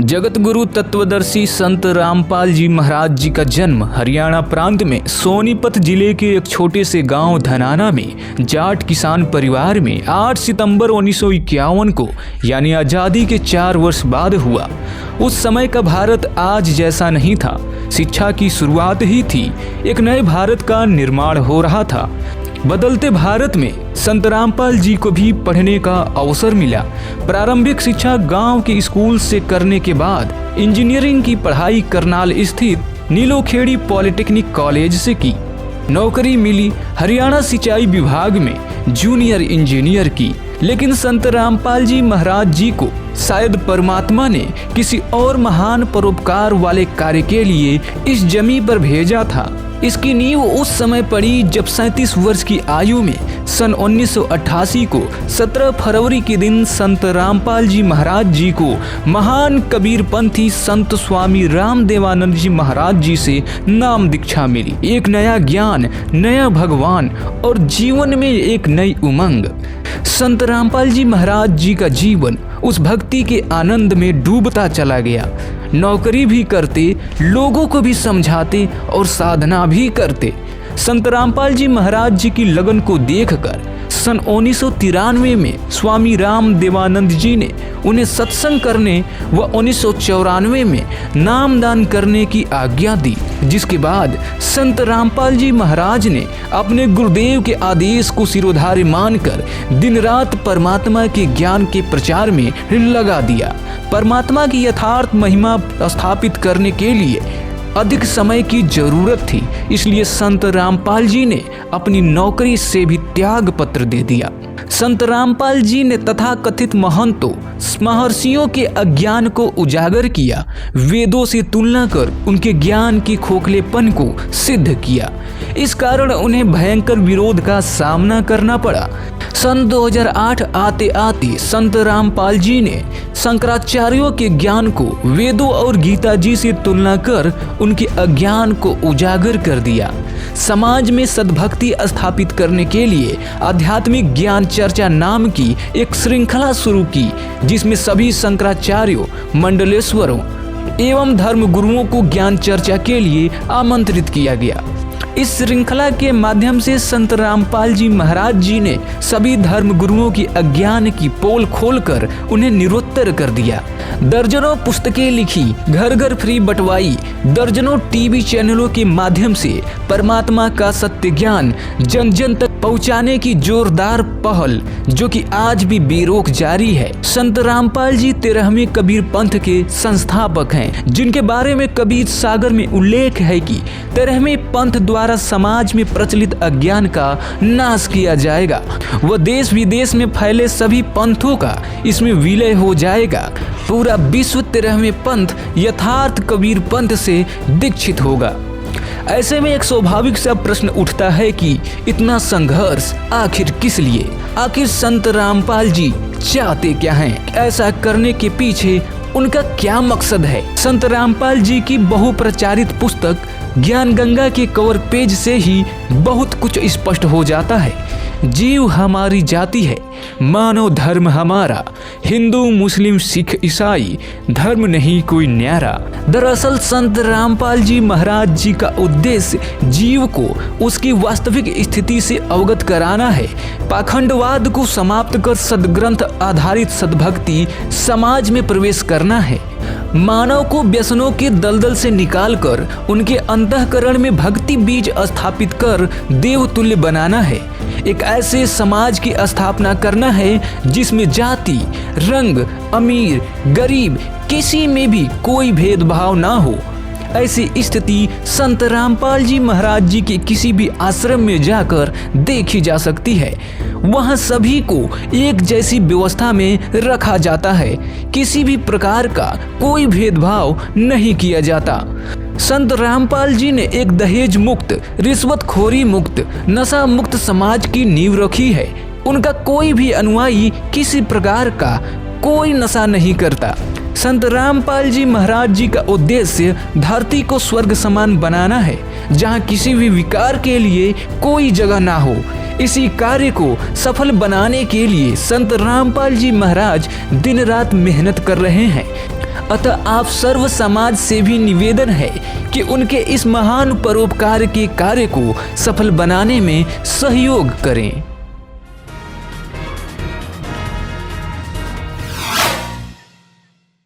जगत गुरु तत्वदर्शी संत रामपाल जी महाराज जी का जन्म हरियाणा प्रांत में सोनीपत जिले के एक छोटे से गांव धनाना में जाट किसान परिवार में 8 सितंबर 1951 को यानी आज़ादी के 4 वर्ष बाद हुआ। उस समय का भारत आज जैसा नहीं था। शिक्षा की शुरुआत ही थी। एक नए भारत का निर्माण हो रहा था। बदलते भारत में संत रामपाल जी को भी पढ़ने का अवसर मिला। प्रारंभिक शिक्षा गांव के स्कूल से करने के बाद इंजीनियरिंग की पढ़ाई करनाल स्थित नीलोखेड़ी पॉलिटेक्निक कॉलेज से की। नौकरी मिली हरियाणा सिंचाई विभाग में जूनियर इंजीनियर की। लेकिन संत रामपाल जी महाराज जी को शायद परमात्मा ने किसी और महान परोपकार वाले कार्य के लिए इस जमी पर भेजा था। इसकी नींव उस समय पड़ी जब 37 वर्ष की आयु में सन 1988 को 17 फरवरी के दिन संत रामपाल जी महाराज जी को महान कबीरपंथी संत स्वामी रामदेवानंद जी महाराज जी से नाम दीक्षा मिली। एक नया ज्ञान, नया भगवान और जीवन में एक नई उमंग। संत रामपाल जी महाराज जी का जीवन उस भक्ति के आनंद में डूबता चला गया। नौकरी भी करते, लोगों को भी समझाते और साधना भी करते। संत रामपाल जी महाराज जी की लगन को देखकर सन 1993 में स्वामी रामदेवानंद जी ने उन्हें सत्संग करने व 1994 में नामदान करने की आज्ञा दी, जिसके बाद संत रामपाल जी महाराज ने अपने गुरुदेव के आदेश को सिरोधार्य मानकर दिन रात परमात्मा के ज्ञान के प्रचार में लगा दिया। परमात्मा की यथार्थ महिमा स्थापित करने के लिए अधिक समय की जरूरत थी, इसलिए संत रामपाल जी ने अपनी नौकरी से भी त्याग पत्र दे दिया। संत रामपाल जी ने तथाकथित महंतों महर्षियों के अज्ञान को उजागर किया, वेदों से तुलना कर उनके ज्ञान के खोखलेपन को सिद्ध किया। इस कारण उन्हें भयंकर विरोध का सामना करना पड़ा। सन 2008 आते आते संत रामपाल जी ने शंकराचार्यों के ज्ञान को वेदों और गीता जी से तुलना कर उनके अज्ञान को उजागर कर दिया। समाज में सद्भक्ति स्थापित करने के लिए आध्यात्मिक ज्ञान चर्चा नाम की एक श्रृंखला शुरू की, जिसमें सभी शंकराचार्यों, मंडलेश्वरों एवं धर्म गुरुओं को ज्ञान चर्चा के लिए आमंत्रित किया गया। इस श्रृंखला के माध्यम से संत रामपाल जी महाराज जी ने सभी धर्म गुरुओं की अज्ञान की पोल खोलकर उन्हें निरुत्तर कर दिया। दर्जनों पुस्तकें लिखी, घर घर फ्री बंटवाई, दर्जनों टीवी चैनलों के माध्यम से परमात्मा का सत्य ज्ञान जन जन तक पहुंचाने की जोरदार पहल, जो कि आज भी बेरोक जारी है। संत रामपाल जी 13वें कबीर पंथ के संस्थापक हैं, जिनके बारे में कबीर सागर में उल्लेख है कि 13वें पंथ द्वारा समाज में प्रचलित अज्ञान का नाश किया जाएगा व देश विदेश में फैले सभी पंथों का इसमें विलय हो जाएगा। पूरा विश्व 13वें पंथ यथार्थ कबीर पंथ से दीक्षित होगा। ऐसे में एक स्वाभाविक सा प्रश्न उठता है कि इतना संघर्ष आखिर किस लिए? आखिर संत रामपाल जी चाहते क्या हैं? ऐसा करने के पीछे उनका क्या मकसद है? संत रामपाल जी की बहुप्रचारित पुस्तक ज्ञान गंगा के कवर पेज से ही बहुत कुछ स्पष्ट हो जाता है। जीव हमारी जाति है, मानव धर्म हमारा, हिंदू मुस्लिम सिख ईसाई धर्म नहीं कोई न्यारा। दरअसल संत रामपाल जी महाराज जी का उद्देश्य जीव को उसकी वास्तविक स्थिति से अवगत कराना है। पाखंडवाद को समाप्त कर सद्ग्रंथ आधारित सद्भक्ति समाज में प्रवेश करना है। मानव को व्यसनों के दलदल से निकालकर उनके अंतःकरण में भक्ति बीज स्थापित कर देवतुल्य बनाना है। एक ऐसे समाज की स्थापना करना है जिसमें जाति, रंग, अमीर, गरीब किसी में भी कोई भेदभाव ना हो। ऐसी स्थिति संत रामपाल जी महाराज जी के किसी भी आश्रम में जाकर देखी जा सकती है। वहाँ सभी को एक जैसी व्यवस्था में रखा जाता है, किसी भी प्रकार का कोई भेदभाव नहीं किया जाता। संत रामपाल जी ने एक दहेज मुक्त, रिश्वतखोरी मुक्त, नशा मुक्त समाज की नींव रखी है। उनका कोई भी अनुयायी किसी प्रकार का कोई नशा नहीं करता। संत रामपाल जी महाराज जी का उद्देश्य धरती को स्वर्ग समान बनाना है, जहाँ किसी भी विकार के लिए कोई जगह ना हो। इसी कार्य को सफल बनाने के लिए संत रामपाल जी महाराज दिन रात मेहनत कर रहे हैं। अतः आप सर्व समाज से भी निवेदन है कि उनके इस महान परोपकार के कार्य को सफल बनाने में सहयोग करें।